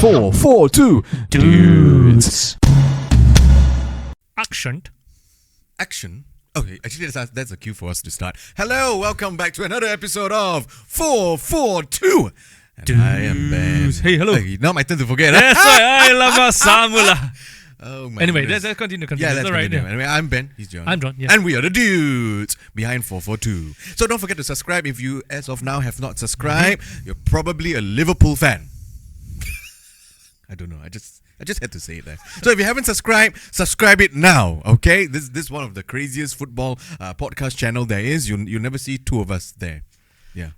4, 4, 2, dudes. Action. Okay, actually that's a cue for us to start. Hello, welcome back to another episode of 442. And I am Ben. Hey, hello. Hey, now my turn to forget. That's right. I love my Samula. Oh my Anyway, goodness. let's continue. Yeah, let's All right, continue. yeah. Anyway, I'm Ben. He's John. I'm John, yeah. And we are the dudes behind 442. So don't forget to subscribe if you, as of now, have not subscribed. You're probably a Liverpool fan. I don't know. I just had to say it there. So if you haven't subscribed, subscribe it now. Okay, this is one of the craziest football podcast channel there is. You never see two of us there. Yeah,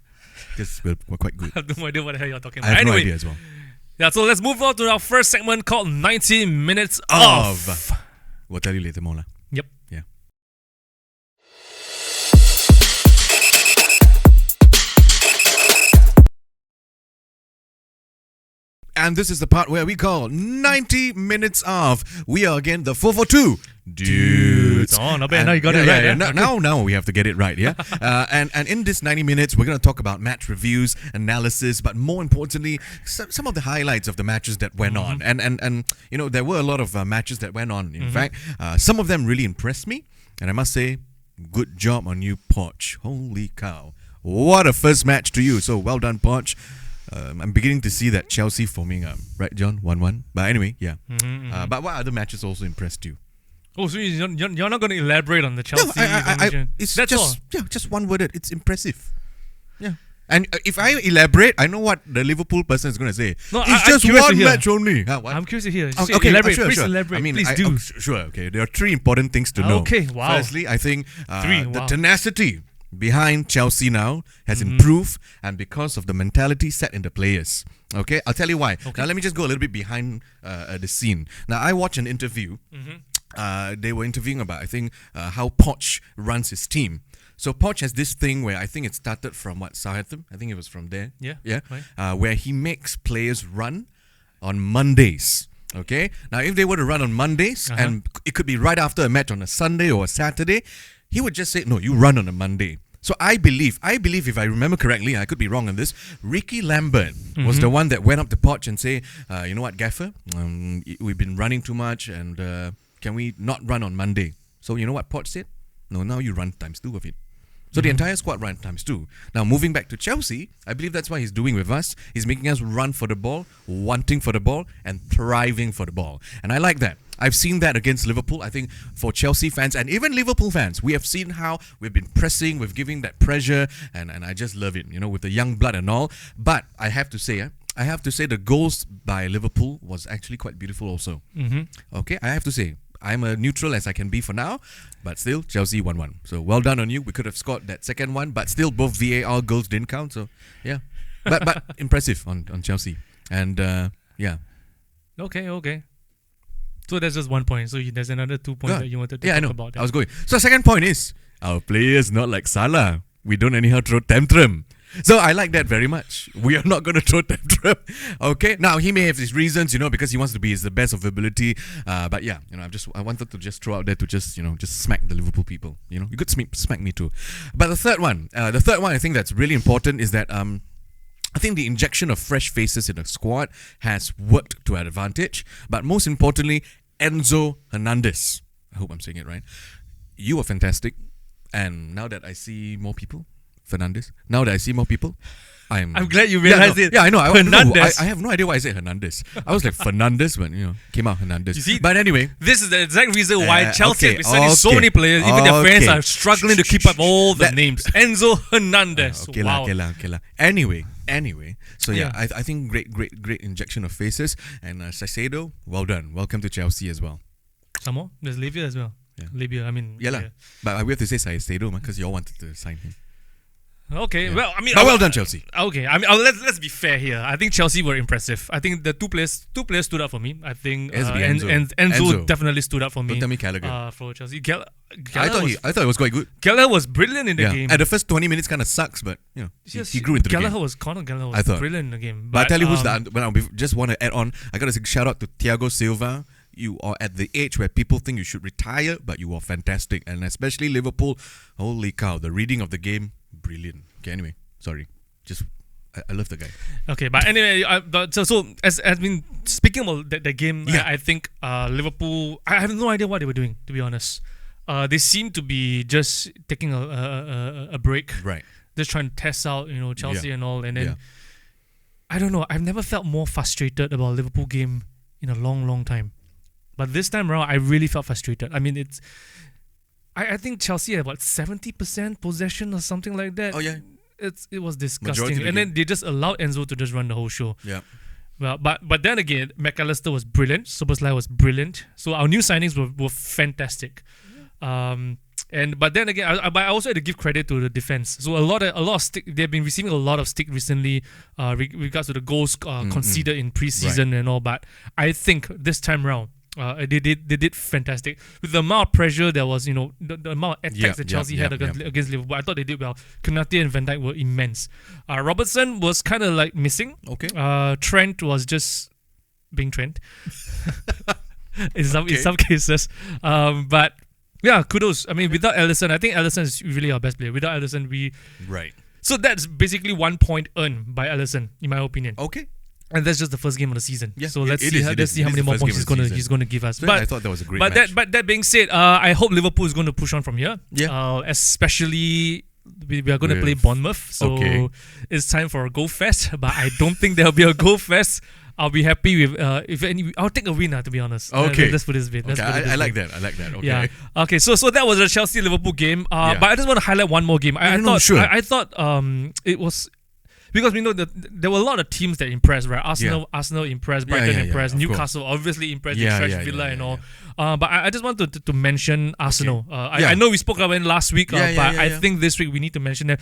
because we're quite good. I have no idea what the hell you're talking I about. have no Anyway, idea as well. yeah, so let's move on to our first segment called 90 Minutes Of. We'll tell you later, Mola. Yep. Yeah. And this is the part where we call 90 Minutes Of. We are again the 442 dudes. Oh, not bad. Now you got it right. Yeah. Yeah. Now we have to get it right, yeah? And in this 90 minutes, we're going to talk about match reviews, analysis, but more importantly, some of the highlights of the matches that went on. And you know, there were a lot of matches that went on. In fact, some of them really impressed me. And I must say, good job on you, Poch. Holy cow. What a first match to you. So well done, Poch. I'm beginning to see that Chelsea forming up. Right, John? 1-1. But anyway, yeah. But what other matches also impressed you? Oh, so you're not going to elaborate on the Chelsea information? It's That's just, all. yeah, just one worded. It's impressive. Yeah. And if I elaborate, I know what the Liverpool person is going to say. No, It's I'm just curious to one hear. match only. Huh, what? I'm curious to hear. Okay, elaborate. sure, Please sure. elaborate. I mean, Please do. sure. Okay, there are three important things to know. Okay, wow. Firstly, I think Three, the wow. tenacity behind Chelsea now has improved, and because of the mentality set in the players. Okay, I'll tell you why. Okay. Now let me just go a little bit behind the scene. Now I watched an interview. They were interviewing about, I think, how Poch runs his team. So Poch has this thing where I think it started from Southampton. I think it was from there. Yeah, right. Where he makes players run on Mondays. Okay. Now, if they were to run on Mondays, and it could be right after a match on a Sunday or a Saturday, he would just say, "No, you run on a Monday." So I believe if I remember correctly, I could be wrong on this, Ricky Lambert was the one that went up to Poch and say, you know what, Gaffer, we've been running too much, and can we not run on Monday? So you know what Poch said? No, now you run times 2 of it. So the entire squad ran times 2. Now moving back to Chelsea, I believe that's what he's doing with us. He's making us run for the ball, wanting for the ball, and thriving for the ball. And I like that. I've seen that against Liverpool. I think for Chelsea fans and even Liverpool fans, we have seen how we've been pressing, we've giving that pressure, and I just love it, you know, with the young blood and all. But I have to say the goals by Liverpool was actually quite beautiful also. Okay, I have to say, I'm a neutral as I can be for now, but still, Chelsea 1-1. So well done on you. We could have scored that second one, but still both VAR goals didn't count. So yeah, but impressive on Chelsea. And yeah. Okay. So that's just 1 point. So there's another 2 points that you wanted to talk about. I was going. So second point is, our players not like Salah. We don't anyhow throw tantrum. So I like that very much. We are not going to throw tantrum. Okay. Now he may have his reasons, you know, because he wants to be the best of ability. But yeah, you know, I wanted to just throw out there to just smack the Liverpool people. You know, you could smack me too. But the third one I think that's really important is that I think the injection of fresh faces in the squad has worked to our advantage. But most importantly, Enzo Hernandez. I hope I'm saying it right. You are fantastic. And now that I see more people, I'm glad you realized it. Yeah, I know. Hernandez. I have no idea why I said Hernandez. I was like Fernandez, but came out Hernandez. You see, but anyway, this is the exact reason why Chelsea okay, have been signing so many players. Even their fans are struggling to keep up all the That- names. Enzo Hernandez. okay Wow. lah. Anyway. So yeah, I think great injection of faces. And Saicedo, well done. Welcome to Chelsea as well. Some more? There's Livia as well. Yeah. Livia, I mean. Yeah, lah. But we have to say Saicedo because you all wanted to sign him. Okay, Yeah. well, I mean, But well done, Chelsea. Okay, I mean, let's be fair here. I think Chelsea were impressive. I think the two players stood out for me. I think It has to be Enzo Enzo. definitely stood out for me. Don't tell me Gallagher. For Chelsea, I thought it was quite good. Gallagher was brilliant in the game. At the first 20 minutes kind of sucks, but he grew into the game. Conor Gallagher I was thought. brilliant in the game. But I tell you who's the. Well, I just want to add on. I got to say shout out to Thiago Silva. You are at the age where people think you should retire, but you are fantastic, and especially Liverpool. Holy cow! The reading of the game, brilliant. Okay, anyway, sorry. Just I love the guy. Okay, but anyway, so as I mean, speaking about that game, Yeah. I think Liverpool. I have no idea what they were doing, to be honest. They seem to be just taking a break, Right. just trying to test out, Chelsea Yeah. and all, and then Yeah. I don't know. I've never felt more frustrated about a Liverpool game in a long, long time. But this time around, I really felt frustrated. I mean, I think Chelsea had about 70% possession or something like that. Oh yeah. It was Majority disgusting, of the and then they just allowed Enzo to just run the whole show. Yeah. Well, but then again, McAllister was brilliant. Szoboszlai was brilliant. So our new signings were fantastic. But then again, I also had to give credit to the defense. So a lot of stick. They've been receiving a lot of stick recently, regards to the goals conceded in preseason and all. But I think this time round, they did fantastic with the amount of pressure there was. The amount of attacks that Chelsea had against Liverpool. I thought they did well. Konate and Van Dijk were immense. Robertson was kind of like missing. Okay. Trent was just being Trent in some cases. But yeah, kudos. I mean, without Alisson, I think Alisson is really our best player. Without Alisson, Right. so that's basically 1 point earned by Alisson, in my opinion. Okay. And that's just the first game of the season. Yeah, so let's it see. is, it Let's is. see how It is many the more first points game of the he's gonna give us. So but I thought that was a great but match. that being said, I hope Liverpool is going to push on from here. Yeah. Especially we are going to play With- Bournemouth, so Okay. it's time for a goal fest. But I don't think there'll be a goal fest. I'll be happy with if any. I'll take a win, to be honest. Okay. Let's put this bit. Okay, I like that. I like that. Okay. Yeah. Okay. So that was a Chelsea Liverpool game. Yeah. But I just want to highlight one more game. I no, thought. sure. I thought it was. Because we know that there were a lot of teams that impressed, right? Arsenal impressed, Yeah, Brighton yeah, impressed, of Newcastle obviously impressed, Yeah, they yeah, stretched Villa yeah, and yeah, all. But I just wanted to mention Arsenal. Yeah. I know we spoke about it last week, Yeah, but yeah, I yeah. think this week we need to mention that.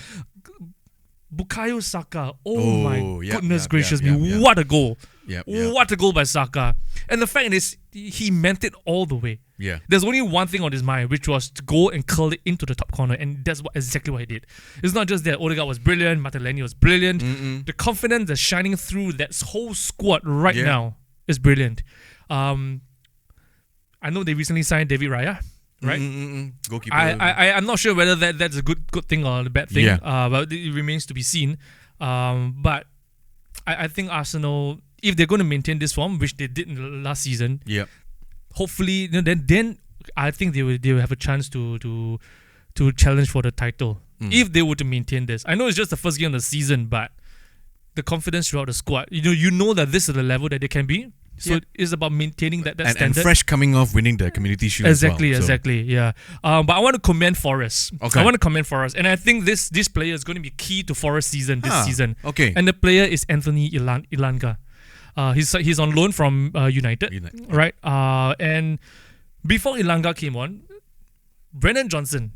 Bukayo Saka, my yep, goodness yep, gracious yep, me, yep. what a goal. Yep, yep. What a goal by Saka. And the fact is, he meant it all the way. Yeah. There's only one thing on his mind, which was to go and curl it into the top corner, and that's exactly what he did. It's not just that Odegaard was brilliant, Martinelli was brilliant. The confidence that's shining through that whole squad right Yeah. now is brilliant. I know they recently signed David Raya, right? Goalkeeper. I'm not sure whether that's a good thing or a bad thing. Yeah. But it remains to be seen. But I think Arsenal, if they're going to maintain this form, which they did in the last season, Yep. hopefully, then I think they will have a chance to challenge for the title if they were to maintain this. I know it's just the first game of the season, but the confidence throughout the squad, you know that this is the level that they can be. So Yeah. it's about maintaining that And standard. fresh coming off winning the Community Shield Exactly, as well. So- exactly, yeah. But I want to commend Forrest. Okay. I want to commend Forrest, and I think this player is going to be key to Forrest season this season. Okay. And the player is Anthony Ilanga. He's on loan from United, right? And before Ilanga came on, Brennan Johnson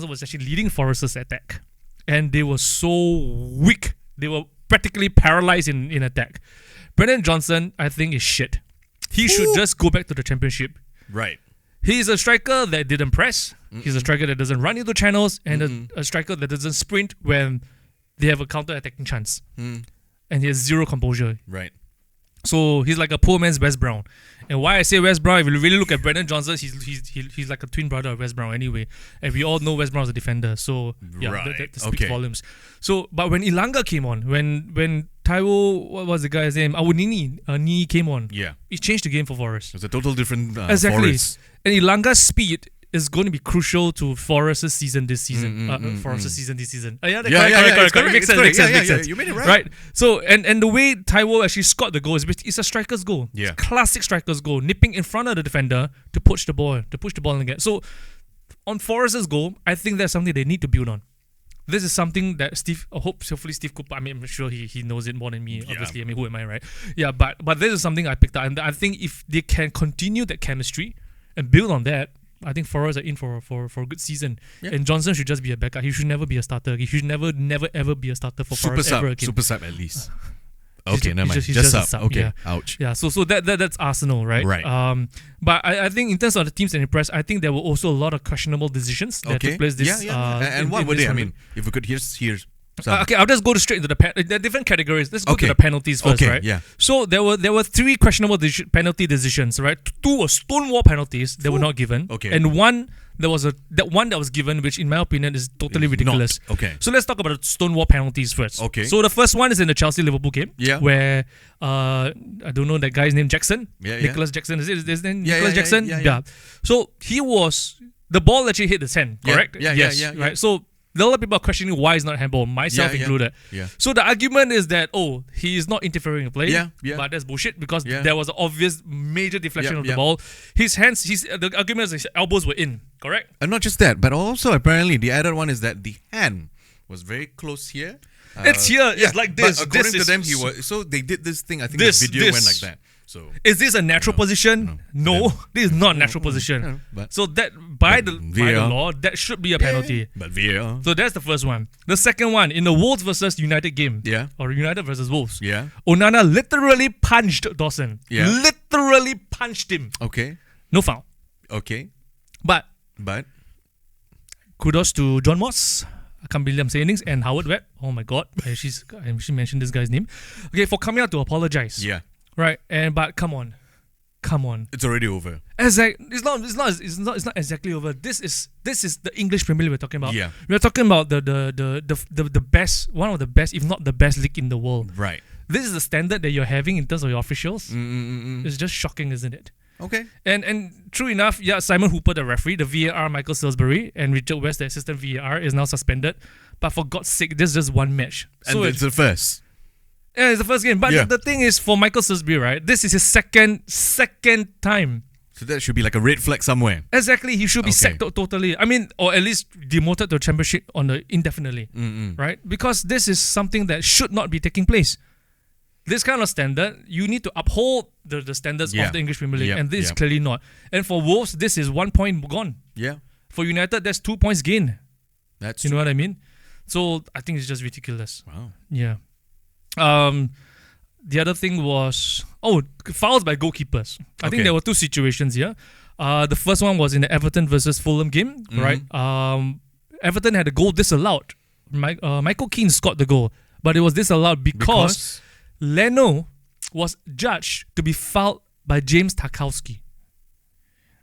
was actually leading Forest's attack, and they were so weak. They were practically paralyzed in attack. Brennan Johnson, I think, is shit. He should just go back to the Championship. Right. He's a striker that didn't press. He's a striker that doesn't run into channels, and a striker that doesn't sprint when they have a counter-attacking chance. And he has zero composure. Right. So he's like a poor man's Wes Brown. And why I say Wes Brown, if you really look at Brendan Johnson, he's like a twin brother of Wes Brown anyway. And we all know Wes Brown is a defender. So yeah, Right. that speaks Okay. volumes. So but when Ilanga came on, when Taiwo, what was the guy's name? Ni came on. Yeah. He changed the game for Forest. It was a total different Exactly. Forest. And Ilanga's speed is going to be crucial to Forest's season this season. Forest's season this season. Yeah, Correct. Makes sense. You made it right. Right. So and the way Taiwo actually scored the goal it's a striker's goal. Yeah. It's a classic striker's goal, nipping in front of the defender to push the ball in again. So on Forest's goal, I think that's something they need to build on. This is something that hopefully Steve Cooper, I mean, I'm sure he knows it more than me, obviously. I mean, who am I, right? Yeah, but this is something I picked up. And I think if they can continue that chemistry and build on that, I think Forest are in for a good season. Yeah. And Johnson should just be a backup. He should never be a starter. He should never ever be a starter for Forest ever again. Super sub at least. He's Okay, ju- never he's mind. just Just a sub. sub, Okay. yeah. Ouch. Yeah, so that's Arsenal, right? Right. But I think in terms of the teams that impressed, I think there were also a lot of questionable decisions that took place this. And what in were this they? I one. mean, if we could here's Okay, I'll just go straight into the different categories. Let's go to Okay. the penalties first, Okay, right? yeah. So there were three questionable penalty decisions, right? Two were stonewall penalties that were not given, Okay. and one that was given, which in my opinion is totally It's ridiculous. not. Okay. So let's talk about the stonewall penalties first. Okay. So the first one is in the Chelsea Liverpool game, Yeah. where I don't know that guy's name, Jackson. Yeah, yeah. Nicholas Jackson. Is it his name? Yeah, Nicholas yeah, Jackson. yeah. So the ball actually hit his hand. Yeah, Correct. yeah, Yes. yeah, yeah. Right. So a lot of people are questioning why it's not handball, myself Yeah, yeah, included. yeah. So the argument is that he is not interfering in play. Yeah, yeah. But that's bullshit because Yeah. there was an obvious major deflection Yeah, of the yeah. ball. His hands, the argument is his elbows were in. Correct. And not just that, but also apparently the added one is that the hand was very close here. It's here. It's like this. But according This to them, is- he was. So they did this thing. I think This- the video went this. like that. So Is this a natural position? No, this is not a natural position. but- So that by the VAR. law, that should be a penalty. But VAR. So that's the first one. The second one, in the Wolves versus United game, Yeah. or United versus Wolves, Yeah. Onana literally punched Dawson. Yeah. Literally punched him. Okay. No foul. Okay. But But kudos to John Moss, I can't believe I'm saying things, and Howard Webb. Oh my God, I should mention this guy's name. Okay, for coming out to apologize. yeah, Right, but come on. it's already over. It's not exactly over. This is the English Premier League we're talking about. Yeah. We're talking about the best, one of the best, if not the best league in the world. Right. This is the standard that you're having in terms of your officials. Mm. It's just shocking, isn't it? Okay. And true enough, yeah, Simon Hooper, the referee, the VAR, Michael Salisbury, and Richard West, the assistant VAR, is now suspended. But for God's sake, this is just one match. And So it's the first. yeah, it's the first game. But Yeah. the thing is, for Michael Salisbury, right, this is his second time. So that should be like a red flag somewhere. Exactly, he should be Okay. sacked totally. I mean, or at least demoted to championship on the indefinitely, right? Because this is something that should not be taking place. This kind of standard, you need to uphold the standards Yeah. of the English Premier League, Yep, and this is yep. clearly not. And for Wolves, this is 1 point gone. Yeah. For United, that's 2 points gained. That's You know what I mean? So I think it's just ridiculous. Wow. Yeah. The other thing was fouls by goalkeepers. I think Okay. there were two situations here. The first one was in the Everton versus Fulham game, right? Everton had a goal disallowed. Michael Keane scored the goal, but it was disallowed because Leno was judged to be fouled by James Tarkowski,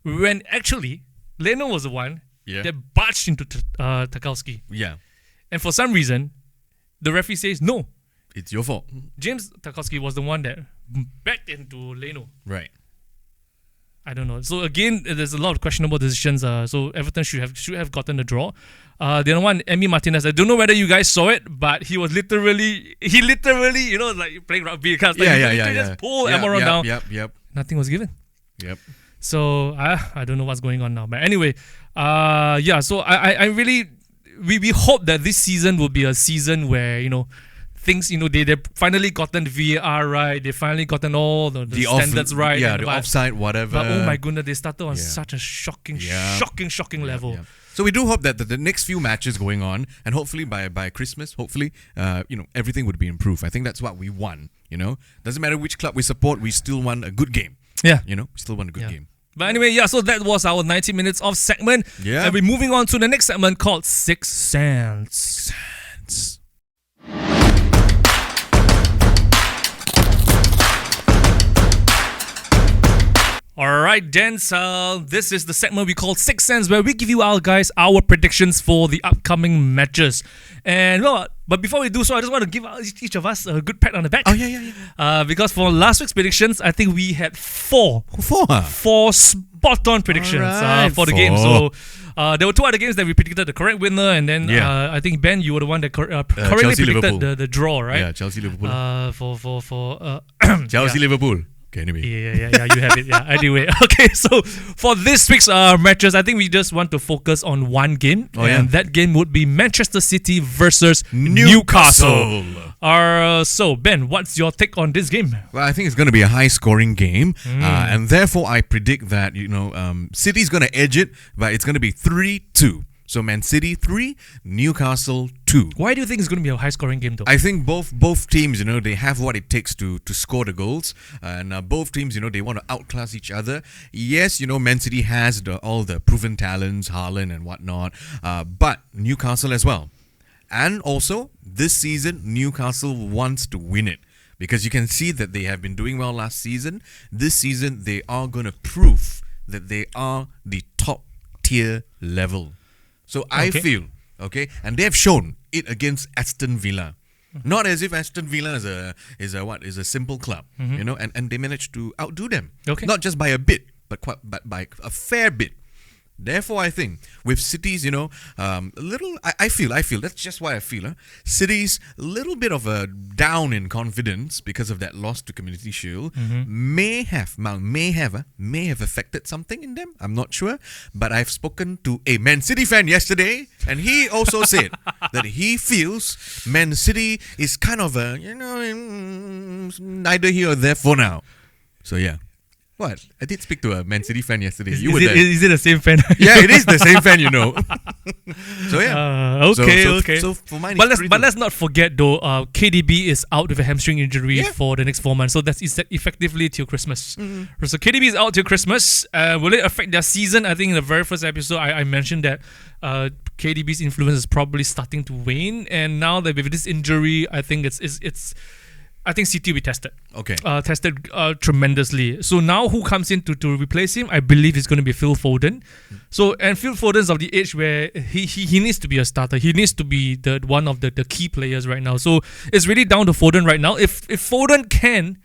when actually Leno was the one Yeah. that barged into Tarkowski, Yeah. and for some reason, the referee says no. It's your fault. James Tarkowski was the one that backed into Leno. Right. I don't know. So again, there's a lot of questionable decisions. So Everton should have gotten the draw. The other one, Emi Martinez. I don't know whether you guys saw it, but he literally, like playing rugby. He just pulled Amaron down. Yep. Nothing was given. Yep. So I don't know what's going on now. But anyway, So I really we hope that this season will be a season where things, they finally gotten the VAR right. They finally gotten all the standards right. Yeah, and the offside, whatever. But oh my goodness, they started on Yeah. such a shocking level. Yeah. So we do hope that the next few matches going on, and hopefully by Christmas, everything would be improved. I think that's what we want. Doesn't matter which club we support, we still want a good game. Yeah. We still want a good game. But anyway, so that was our 90 minutes of segment. Yeah. And we're moving on to the next segment called Six Sense. Alright, then, so this is the segment we call Six Sense, where we give you our predictions for the upcoming matches. And but before we do so, I just want to give each of us a good pat on the back. Oh yeah. Because for last week's predictions, I think we had four spot-on predictions Alright, for the game. So there were two other games that we predicted the correct winner, and then I think Ben, you were the one that correctly Chelsea, predicted Liverpool. the draw, right? Yeah, Chelsea Liverpool. For Chelsea Liverpool. Okay, anyway. Yeah, you have it. Yeah. Anyway, okay, so for this week's matches, I think we just want to focus on one game, and that game would be Manchester City versus Newcastle. So Ben, what's your take on this game? Well, I think it's going to be a high-scoring game, and therefore I predict that City's going to edge it, but it's going to be 3-2. So Man City 3, Newcastle 2. Why do you think it's going to be a high-scoring game, though? I think both teams, they have what it takes to score the goals, and both teams, they want to outclass each other. Yes, Man City has all the proven talents, Haaland and whatnot, but Newcastle as well. And also, this season, Newcastle wants to win it. Because you can see that they have been doing well last season. This season, they are going to prove that they are the top tier level. So I feel, and they have shown it against Aston Villa. Not as if Aston Villa is a simple club, and they managed to outdo them. Not just by a bit, but by a fair bit. Therefore, I think with City's, I feel that's just what I feel. City's a little bit of a down in confidence because of that loss to Community Shield may have affected something in them. I'm not sure, but I've spoken to a Man City fan yesterday, and he also said that he feels Man City is kind of a neither here or there for now. So yeah. What? I did speak to a Man City fan yesterday. Is it the same fan? Yeah, it is the same fan, So yeah. Okay. So for mine, but let's not forget though. KDB is out with a hamstring injury for the next 4 months, so that's effectively till Christmas. So KDB is out till Christmas. Will it affect their season? I think in the very first episode, I mentioned that KDB's influence is probably starting to wane, and now that with this injury, I think I think City will be tested. Tested tremendously. So now who comes in to replace him? I believe it's going to be Phil Foden. And Phil Foden's of the age where he needs to be a starter. He needs to be the one of the key players right now. So it's really down to Foden right now. If Foden can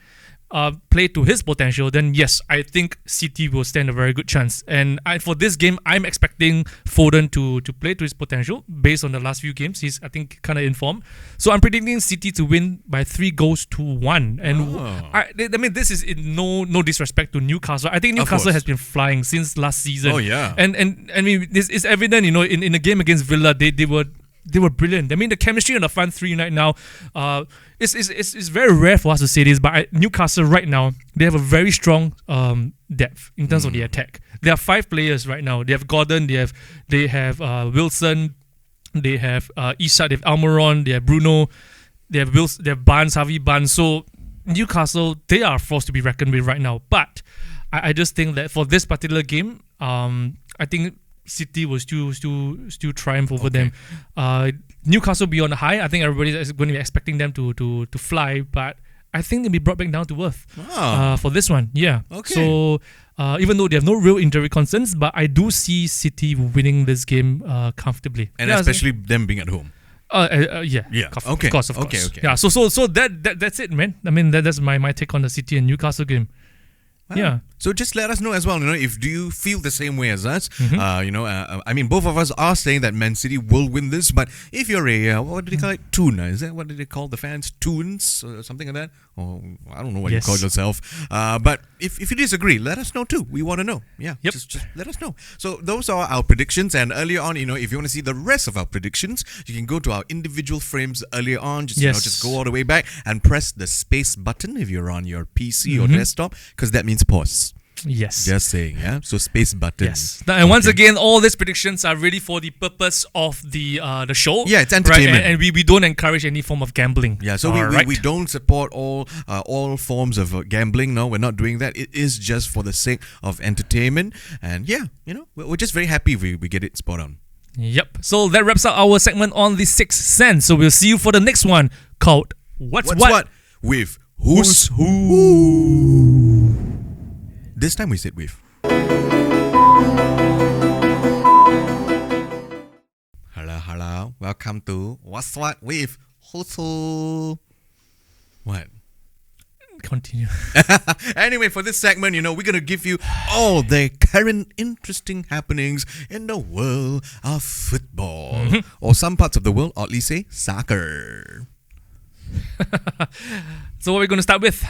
play to his potential, then yes, I think City will stand a very good chance. And for this game, I'm expecting Foden to play to his potential based on the last few games. He's, I think, kind of in form. So I'm predicting City to win by 3-1. And I mean, this is in no disrespect to Newcastle. I think Newcastle has been flying since last season. Oh yeah. And I mean, this is evident. In a game against Villa, they were brilliant. I mean, the chemistry on the front three right now, it's very rare for us to say this, but Newcastle right now, they have a very strong depth in terms of the attack. There are 5 players right now. They have Gordon, they have Wilson, they have Isak, they have Almiron, they have Bruno, they have Barnes, Harvey Barnes. So Newcastle, they are a force to be reckoned with right now. But I just think that for this particular game, I think City will still triumph over them. Newcastle be on the high. I think everybody is going to be expecting them to fly, but I think they'll be brought back down to earth for this one. Yeah. So even though they have no real injury concerns, but I do see City winning this game comfortably, and especially them being at home. Of course. Yeah. So that's it, man. I mean that's my take on the City and Newcastle game. Wow. Yeah. So just let us know as well, if do you feel the same way as us? I mean, both of us are saying that Man City will win this, but if you're a, what do they call it? Tuna? Is that what do they call the fans? Toons? Or something like that? Or I don't know what you call yourself. But if you disagree, let us know too. We want to know. Yeah. Yep. Just let us know. So those are our predictions. And earlier on, if you want to see the rest of our predictions, you can go to our individual frames earlier on. Just go all the way back and press the space button if you're on your PC or desktop, because that means pause. Yes. Just saying, yeah. So space button. Yes. And once again, all these predictions are really for the purpose of the show. Yeah, it's entertainment. Right? And we don't encourage any form of gambling. Yeah, so we don't support all forms of gambling. No, we're not doing that. It is just for the sake of entertainment. And yeah, we're just very happy we get it spot on. Yep. So that wraps up our segment on the Sixth Sense. So we'll see you for the next one called What's What? With Who's Who. This time we said with. Hello. Welcome to What's What with Who's Who. What? Continue. Anyway, for this segment, we're going to give you all the current interesting happenings in the world of football. Or some parts of the world, oddly say, soccer. So what are we going to start with?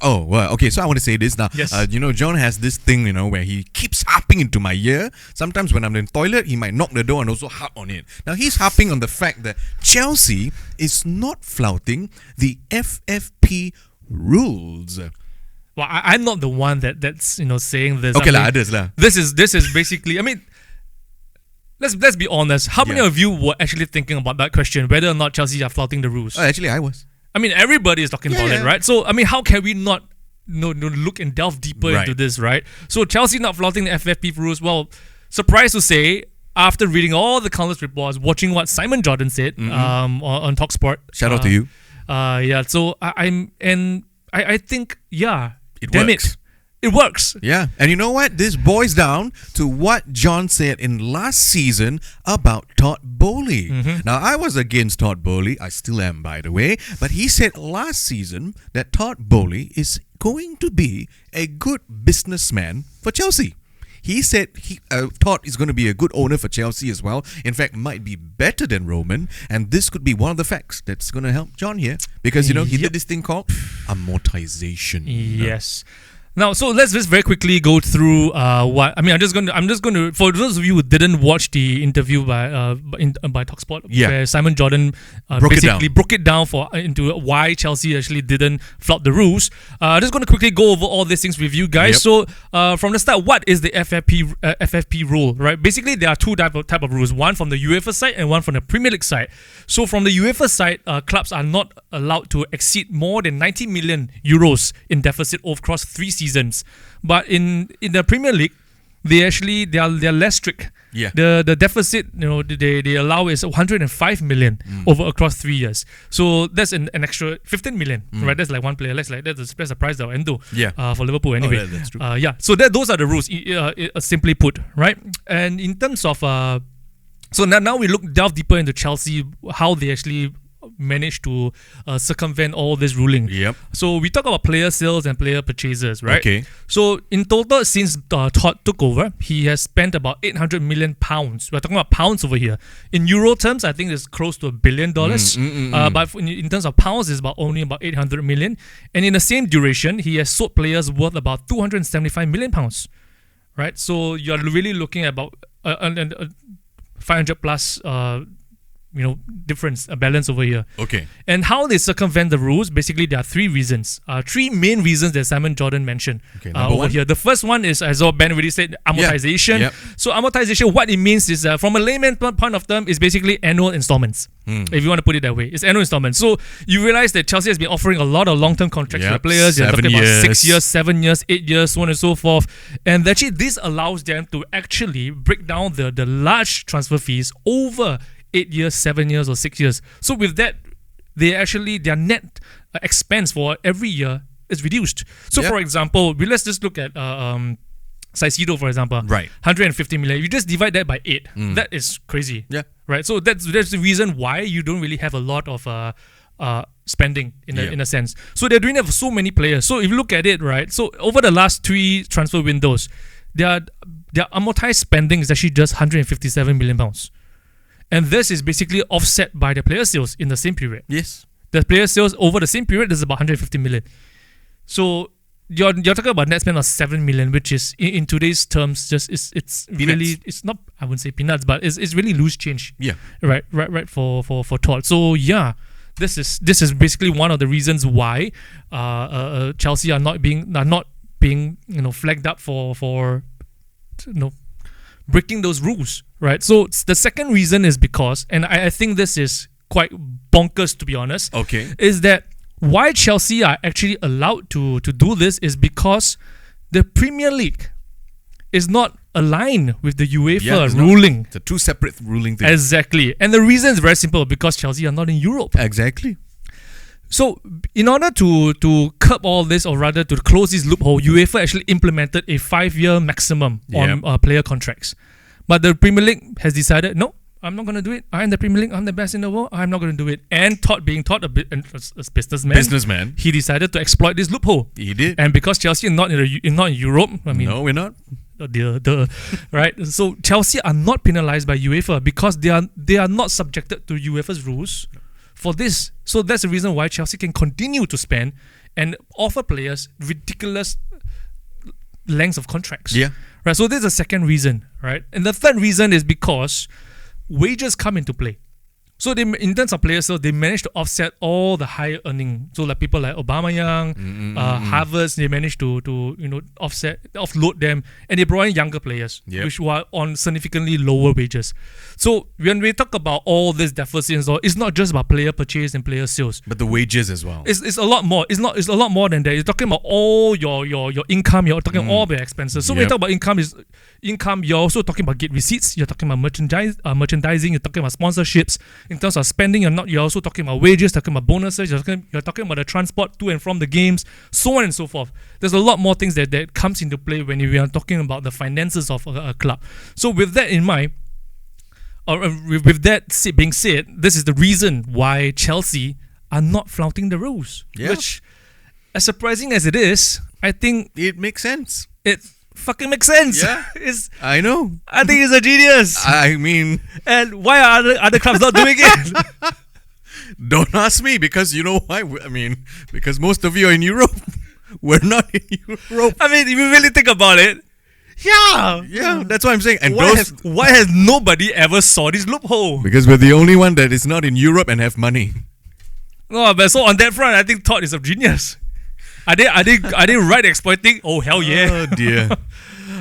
Oh, well, okay, so I want to say this now. Yes. John has this thing, where he keeps harping into my ear. Sometimes when I'm in the toilet, he might knock the door and also harp on it. Now, he's harping on the fact that Chelsea is not flouting the FFP rules. Well, I'm not the one that's saying this. Okay, others lah. This is basically, I mean, let's be honest. How many of you were actually thinking about that question, whether or not Chelsea are flouting the rules? Actually, I was. I mean, everybody is talking about it, right? So, I mean, how can we not look and delve deeper into this, right? So, Chelsea not flouting the FFP rules. Well, surprised to say, after reading all the countless reports, watching what Simon Jordan said on TalkSport. Shout out to you. Yeah. So I think It damn works. it works. Yeah, and you know what? This boils down to what John said in last season about Todd Bowley. Now, I was against Todd Bowley. I still am, by the way. But he said last season that Todd Bowley is going to be a good businessman for Chelsea. He said Todd is going to be a good owner for Chelsea as well. In fact, might be better than Roman. And this could be one of the facts that's going to help John here. Because, he did this thing called amortization. Yes. Now, so let's just very quickly go through what I'm just going to for those of you who didn't watch the interview by TalkSport, where Simon Jordan basically broke it down into why Chelsea actually didn't flout the rules. I'm just going to quickly go over all these things with you guys. So from the start, what is the FFP rule? Right, basically there are two type of rules: one from the UEFA side and one from the Premier League side. So from the UEFA side, clubs are not allowed to exceed more than 90 million euros in deficit across 3 seasons. But in the Premier League, they are less strict. Yeah. The deficit they allow is 105 million across 3 years. So that's an extra 15 million. Right, that's like one player. That's the price they'll endo. For Liverpool anyway. Oh, that's true. So those are the rules. Simply put, right? And in terms of so now we delve deeper into Chelsea, how they actually managed to circumvent all this ruling. So we talk about player sales and player purchases, right? Okay. So in total, since Todd took over, he has spent about 800 million pounds. We're talking about pounds over here. In euro terms, I think it's close to $1 billion. But in terms of pounds, it's only about 800 million. And in the same duration, he has sold players worth about 275 million pounds. Right? So you're really looking at about 500 plus difference, a balance over here. Okay. And how they circumvent the rules, basically there are 3 reasons. 3 main reasons that Simon Jordan mentioned over here. The first one is, as Ben already said, amortization. So amortization, what it means is, from a layman point of term, is basically annual installments. If you want to put it that way, it's annual installments. So you realize that Chelsea has been offering a lot of long-term contracts for players. They're talking about 6 years, 7 years, 8 years, so on and so forth. And actually, this allows them to actually break down the large transfer fees over 8 years, 7 years, or 6 years. So with that, their net expense for every year is reduced. So for example, let's just look at Caicedo, for example. Right. 150 million. You just divide that by 8. That is crazy. Yeah. Right. So that's the reason why you don't really have a lot of spending in a sense. So they're doing that for so many players. So if you look at it, right, so over the last 3 transfer windows, their amortized spending is actually just 157 million pounds. And this is basically offset by the player sales in the same period. Yes. The player sales over the same period is about 150 million. So you're talking about net spend of 7 million, which is in today's terms it's really, it's not, I wouldn't say peanuts, but it's really loose change. Yeah. Right for Todd. So yeah, this is basically one of the reasons why Chelsea are not being flagged up for breaking those rules, right? So the second reason is because, and I think this is quite bonkers, to be honest, is that why Chelsea are actually allowed to do this is because the Premier League is not aligned with the UEFA ruling. It's a 2 separate ruling things. Exactly. And the reason is very simple, because Chelsea are not in Europe. Exactly. So, in order to curb all this, or rather to close this loophole, UEFA actually implemented a 5-year maximum on player contracts. But the Premier League has decided, no, I'm not going to do it. I'm the Premier League. I'm the best in the world. I'm not going to do it. And Todd, being Todd, a businessman, he decided to exploit this loophole. He did. And because Chelsea is not in Europe, no, we're not. Right? So Chelsea are not penalized by UEFA because they are not subjected to UEFA's rules for this. So that's the reason why Chelsea can continue to spend and offer players ridiculous lengths of contracts. Yeah. Right. So this is the second reason, right? And the third reason is because wages come into play. So they, in terms of players, so they managed to offset all the higher earning. So like people like Aubameyang, Havertz, they managed to offload them, and they brought in younger players, which were on significantly lower wages. So when we talk about all this deficits, it's not just about player purchase and player sales, but the wages as well. It's a lot more. It's a lot more than that. You're talking about all your income. You're talking all your expenses. So when we talk about income, is income, you're also talking about gate receipts. You're talking about merchandising. You're talking about sponsorships. In terms of spending, you're also talking about wages. Talking about bonuses. You're talking about the transport to and from the games, so on and so forth. There's a lot more things that comes into play when we are talking about the finances of a club. So with that in mind, or with that being said, this is the reason why Chelsea are not flouting the rules. Yeah. Which, as surprising as it is, I think It makes sense. it fucking makes sense. Yeah. I I know. think it's a genius. I mean, And why are other clubs not doing it? don't ask me because you know why? I mean, because most of you are in Europe. We're not in Europe. I mean, if you really think about it, yeah. Yeah, that's what I'm saying. And Why has nobody ever saw this loophole? because we're the only one that is not in Europe and have money. No, but so on that front, I think Todd is a genius. Are they right exploiting? Oh hell yeah! Oh dear.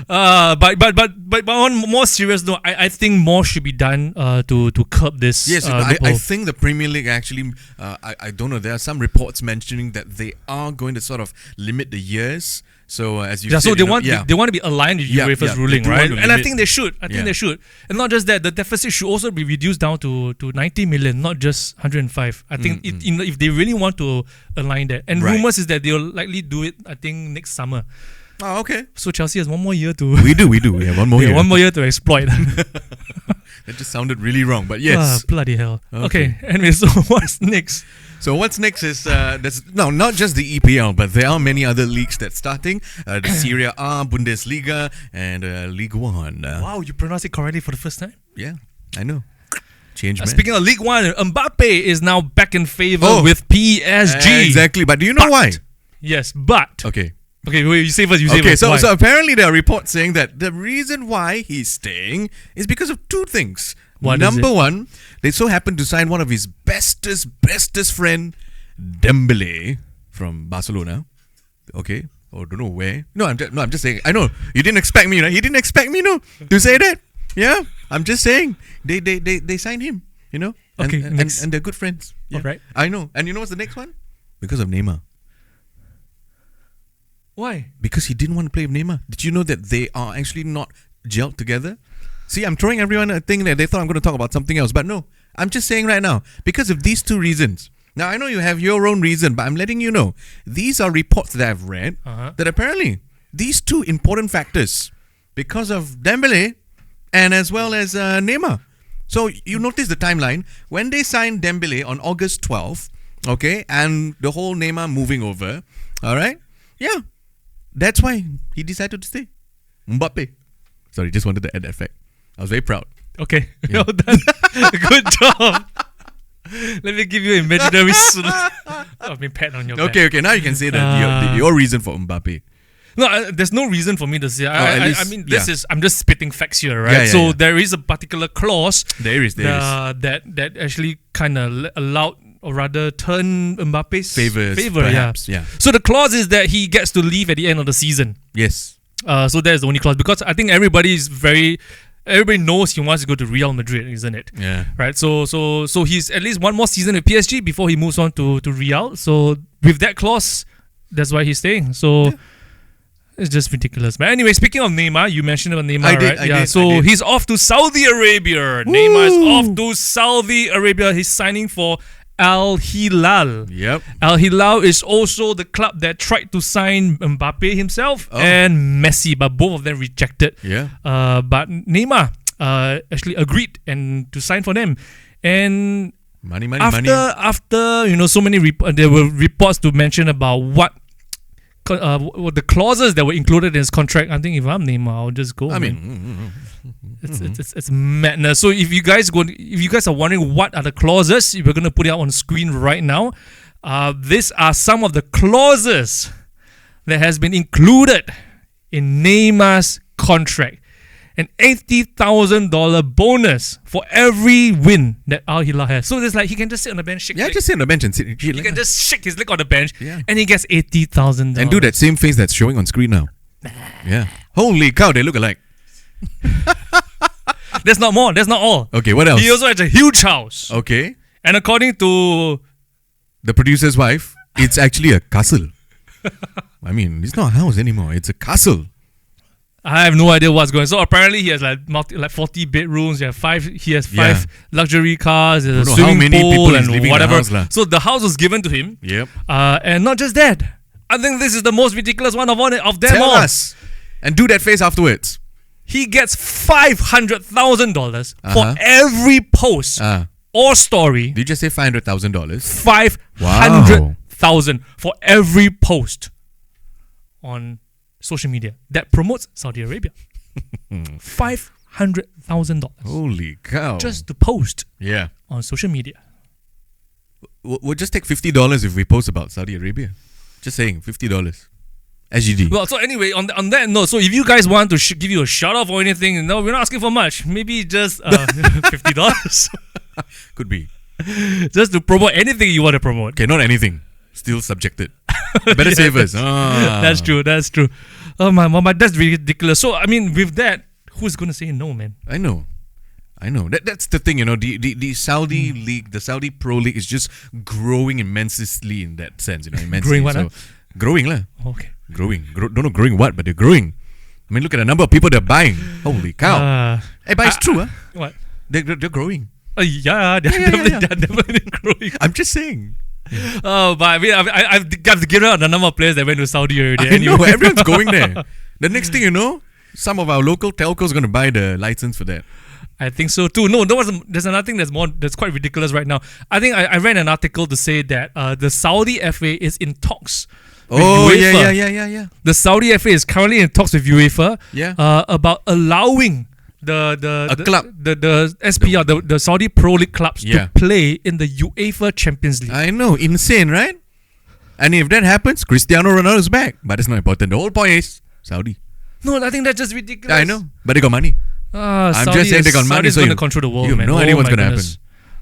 But on more serious note, I think more should be done to curb this. Yes, I loophole. think the Premier League actually, I don't know, there are some reports mentioning that they are going to sort of limit the years. So as you said, so they you know, want they want to be aligned with Yeah, UEFA's yeah, they ruling, do right? want to And I limit- think they should. I think Yeah. they should. And not just that, the deficit should also be reduced down to 90 million, not just 105. I think if they really want to align that. And Right. rumors is that they'll likely do it, I think, next summer. Oh, okay. So Chelsea has one more year to We do. We have one more year. one more year to exploit. That just sounded really wrong, but yes. Bloody hell. Okay. Okay. Anyway, so what's next? So what's next is there's not just the EPL, but there are many other leagues that's starting. The Serie A, Bundesliga, and League One. Wow, you pronounced it correctly for the first time. Yeah, I know. Change man. Speaking of League One, Mbappe is now back in favor Oh. with PSG. Exactly, but do you know why? Yes, but Okay. okay, wait, you say first. You say Okay, first. so Why? so apparently there are reports saying that the reason why he's staying is because of two things. What is Number it? one, they so happen to sign one of his bestest friend, Dembele from Barcelona. Okay, or don't know where. No, I'm just saying. I know you didn't expect me, right? He didn't expect me, no, to say that. Yeah, I'm just saying they signed him. You know. Okay, and next. they're good friends. Yeah. Alright. I know. And you know what's the next one? Because of Neymar. Why? Because he didn't want to play with Neymar. Did you know that they are actually not gelled together? See, I'm throwing everyone a thing that they thought I'm going to talk about something else. But no, I'm just saying right now, because of these two reasons. Now, I know you have your own reason, but I'm letting you know. These are reports that I've read that apparently these two important factors, because of Dembele and as well as Neymar. So you notice the timeline. When they signed Dembele on August 12th, okay, and the whole Neymar moving over, all right? Yeah. That's why he decided to stay. Mbappe. Sorry, just wanted to add that fact. I was very proud. Okay, well done. Good job. Let me give you an imaginary pat on your back. Okay, now you can say that your reason for Mbappe. No, there's no reason for me to say. at I least, mean, this yeah. is I'm just spitting facts here, right? Yeah, yeah, so yeah. there is a particular clause There is. that actually kind of allowed, or rather turned Mbappe's Favor, perhaps. yeah. So the clause is that he gets to leave at the end of the season. Yes. So there's the only clause, because I think everybody knows he wants to go to Real Madrid, isn't it? Yeah. Right. So he's at least one more season with PSG before he moves on to Real. So with that clause, that's why he's staying. So it's just ridiculous. But anyway, speaking of Neymar, you mentioned about Neymar, I did, right? I Yeah. did, So I did. he's off to Saudi Arabia. Neymar is off to Saudi Arabia. He's signing for Al Hilal. Yep. Al Hilal is also the club that tried to sign Mbappe himself and Messi, but both of them rejected. Yeah. But Neymar actually agreed and to sign for them. And Money. after so many there were reports to mention about what the clauses that were included in his contract. I think if I'm Neymar, I'll just go. I man. mean, It's madness. So if you guys are wondering what are the clauses, we're gonna put it out on screen right now. These are some of the clauses that has been included in Neymar's contract. An $80,000 bonus for every win that Al Hilal has. So it's like he can just sit on the bench, shake. yeah, his just sit on the bench and sit. leg. He can just shake his leg on the bench, Yeah. and he gets $80,000. and do that same face that's showing on screen now. Yeah. Holy cow, they look alike. That's not more. That's not all. Okay, what else? He also has a huge house, Okay. and according to The producer's wife, it's actually a castle. I mean, it's not a house anymore. It's a castle. I have no idea what's going on. So apparently he has like 40 bedrooms. He has five luxury cars. There's a Don't know how swimming many people pool he's and living in the whatever. house lah. So the house was given to him. Yep. And not just that, I think this is the most ridiculous one of them Tell all. us. And do that face afterwards. He gets $500,000 for every post or story. Did you just say $500,000? $500,000 for every post on social media that promotes Saudi Arabia. $500,000. Holy cow. Just to post Yeah. on social media. We'll just take $50 if we post about Saudi Arabia. Just saying, $50. SGD. Well, so anyway, on that note, so if you guys want to give you a shout out or anything, no, we're not asking for much. Maybe just $50. Could be. Just to promote anything you want to promote. Okay, not anything. Still subjected. Better save us. That's true. Oh my, that's ridiculous. So I mean, with that, who's gonna say no, man? I know. That's the thing, the Saudi league, the Saudi Pro League is just growing immensely in that sense, immensely. Growing what? Growing lah. Okay. Growing. Don't know growing what, but they're growing. I mean, look at the number of people they're buying. Holy cow. But it's true, huh? What? They're growing. They're definitely growing. I'm just saying. But I mean, I've given out the number of players that went to Saudi already. I know, everyone's going there. The next thing you know, some of our local telcos going to buy the license for that. I think so too. No, there's another thing that's quite ridiculous right now. I think I read an article to say that the Saudi FA is in talks with UEFA. Yeah. The Saudi FA is currently in talks with UEFA about allowing the SPR, the Saudi Pro League clubs to play in the UEFA Champions League. I know, insane, right? And if that happens, Cristiano Ronaldo is back. But it's not important. The whole point is Saudi. No, I think that's just ridiculous. I know, but they got money. I'm just saying they got money. Saudi's going to control the world, you man. have no idea what's going to happen.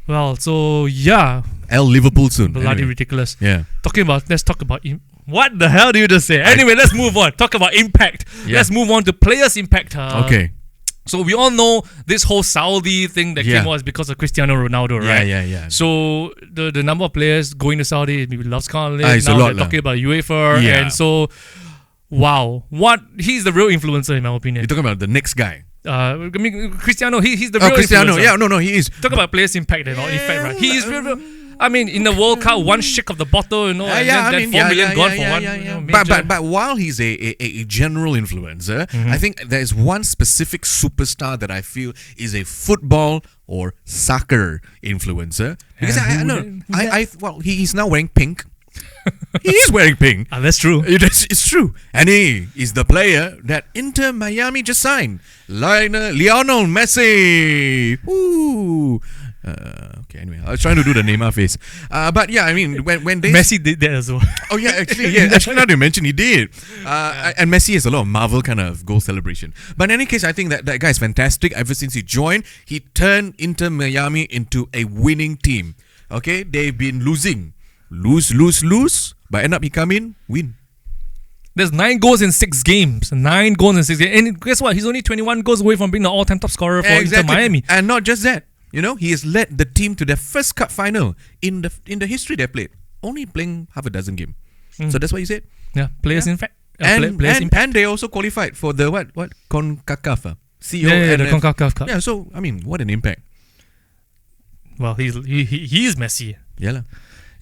Well, so yeah. Liverpool soon. Bloody ridiculous. Yeah. Let's talk about what the hell do you just say? Anyway, let's move on. Talk about impact. Yeah. Let's move on to players' impact. Okay. So we all know this whole Saudi thing that came was because of Cristiano Ronaldo, right? Yeah. So the number of players going to Saudi, maybe Love Scarlet. Now they're talking about UEFA, and so he's the real influencer in my opinion. You're talking about the next guy. I mean, Cristiano, he's the real Cristiano. influencer. Yeah, no, he is. Talk about players' impact and all effect, right? He is real. I mean, in the World Cup, one shake of the bottle, and then 4 million gone for one. But while he's a general influencer, I think there is one specific superstar that I feel is a football or soccer influencer. Because he's now wearing pink. He is wearing pink. That's true. It's true. And he is the player that Inter Miami just signed. Lionel Messi. Woo. Okay, anyway, I was trying to do the Neymar face. But yeah, I mean, when they... Messi did that as well. Oh yeah, actually, now you mention he did. And Messi has a lot of Marvel kind of goal celebration. But in any case, I think that guy is fantastic. Ever since he joined, he turned Inter Miami into a winning team. Okay, they've been losing. Lose. But end up he come in, win. There's 9 goals in 6 games. 9 goals in 6 games. And guess what? He's only 21 goals away from being the all-time top scorer for Inter Miami. And not just that. He has led the team to their first cup final in the history they played. Only playing half a dozen games. So that's what you said? Yeah, players in fact. And they also qualified for the what? CONCACAF. The CONCACAF Cup. Yeah, so, I mean, what an impact. Well, he is Messi. Yeah.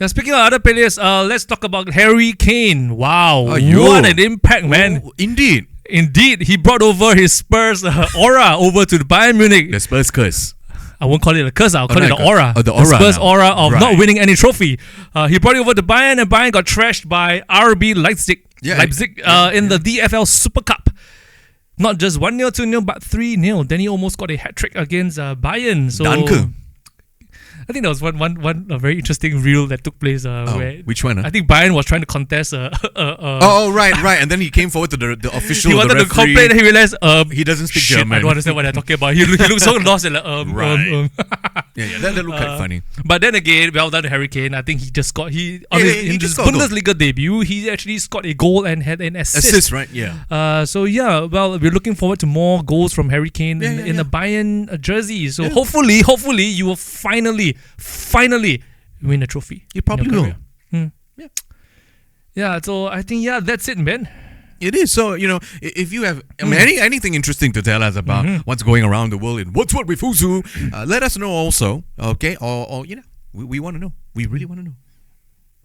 Now, speaking of other players, let's talk about Harry Kane. Wow, what an impact, man! Indeed, he brought over his Spurs aura over to the Bayern Munich. The Spurs curse. I won't call it a curse. I'll call it the aura. The aura. The Spurs aura of not winning any trophy. He brought it over to Bayern, and Bayern got trashed by RB Leipzig. In the DFL Super Cup. Not just 1-0, 2-0, but 3-0. Then he almost got a hat trick against Bayern. So Danke. I think there was one very interesting reel that took place. Where which one? I think Bayern was trying to contest. Right. And then he came forward to the official. He wanted to complain. He realized he doesn't speak German. I don't understand what they're talking about. He looked so lost. And that looked quite funny. But then again, well done to Harry Kane. I think he just got in his Bundesliga debut. He actually scored a goal and had an assist. Assist, right? Yeah. So yeah, well, we're looking forward to more goals from Harry Kane in the Bayern jersey. So hopefully, you will finally win a trophy. You probably will. Yeah, so I think that's it, man. It is. So, if you have anything interesting to tell us about what's going around the world in What's What with Fuzu, let us know also, okay? Or we want to know. We really want to know.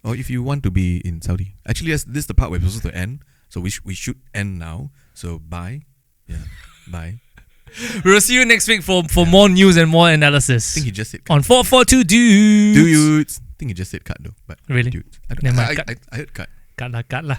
Or if you want to be in Saudi. Actually, this is the part we're supposed to end. So we should end now. So bye. Yeah, bye. We'll see you next week for more news and more analysis. I think he just said cut. On 442 Dudes. Dudes. I think he just said cut though. But Really? Dudes. Never mind, I heard cut. Cut lah.